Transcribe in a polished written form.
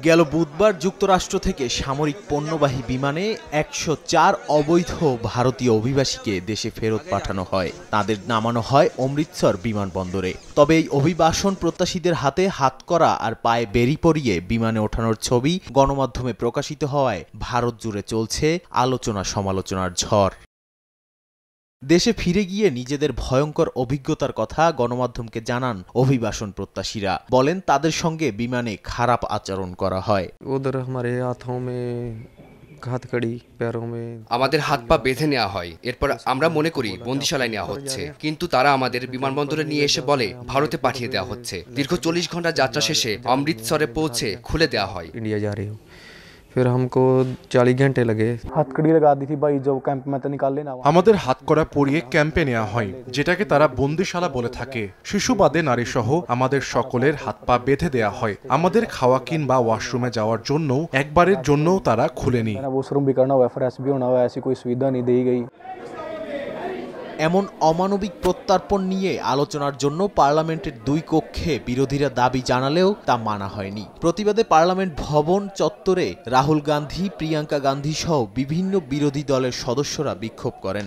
গেল বুধবার যুক্তরাষ্ট্র থেকে সামরিক পণ্যবাহী বিমানে ১০৪ অবৈধ ভারতীয় অভিবাসীকে দেশে ফেরত পাঠানো হয়। তাদের নামানো হয় অমৃতসর বিমানবন্দরে। তবে এই অভিবাসন প্রত্যাশীদের হাতে হাতকড়া আর পায়ে বেড়ি পরিয়ে বিমানে ওঠানোর ছবি গণমাধ্যমে প্রকাশিত হওয়ায় ভারত জুড়ে চলছে আলোচনা সমালোচনার ঝড়। দেশে ফিরে গিয়ে নিজেদের ভয়ঙ্কর অভিজ্ঞতার কথা গণমাধ্যমকে জানান অভিবাসন প্রত্যাশীরা। বলেন তাদের সঙ্গে বিমানে খারাপ আচরণ করা হয়। আমাদের হাত পা বেঁধে নেওয়া হয়, এরপর আমরা মনে করি বন্দিশালায় নেওয়া হচ্ছে, কিন্তু তারা আমাদের বিমানবন্দরে নিয়ে এসে বলে ভারতে পাঠিয়ে দেওয়া হচ্ছে। দীর্ঘ ৪০ ঘন্টা যাত্রা শেষে অমৃতসরে পৌঁছে খুলে দেওয়া হয়। इंडिया जा रहे हो फिर हमको 40 घंटे लगे। হাতকড়ি লাগা दी थी भाई जो कैंप में तो निकालने ना। আমাদের হাতকড়া পরিয়ে ক্যাম্পে নেওয়া হয়, যেটাকে তারা বন্দিশালা বলে থাকে। শিশুবাদে নারী সহ আমাদের সকলের হাত পা বেঁধে দেওয়া হয়। আমাদের খাওয়া কিংবা ওয়াশরুমে যাওয়ার জন্য একবারের জন্যও তারা খুলেনি। वॉशरूम भी करना हुआ, फ्रेश भी होना हुआ, ऐसी कोई सुविधा नहीं दी गई। এমন অমানবিক প্রত্যর্পণ নিয়ে আলোচনার জন্য পার্লামেন্টের দুই কক্ষে বিরোধীরা দাবি জানালেও তা মানা হয়নি। প্রতিবাদে পার্লামেন্ট ভবন চত্বরে রাহুল গান্ধী, প্রিয়াঙ্কা গান্ধী সহ বিভিন্ন বিরোধী দলের সদস্যরা বিক্ষোভ করেন।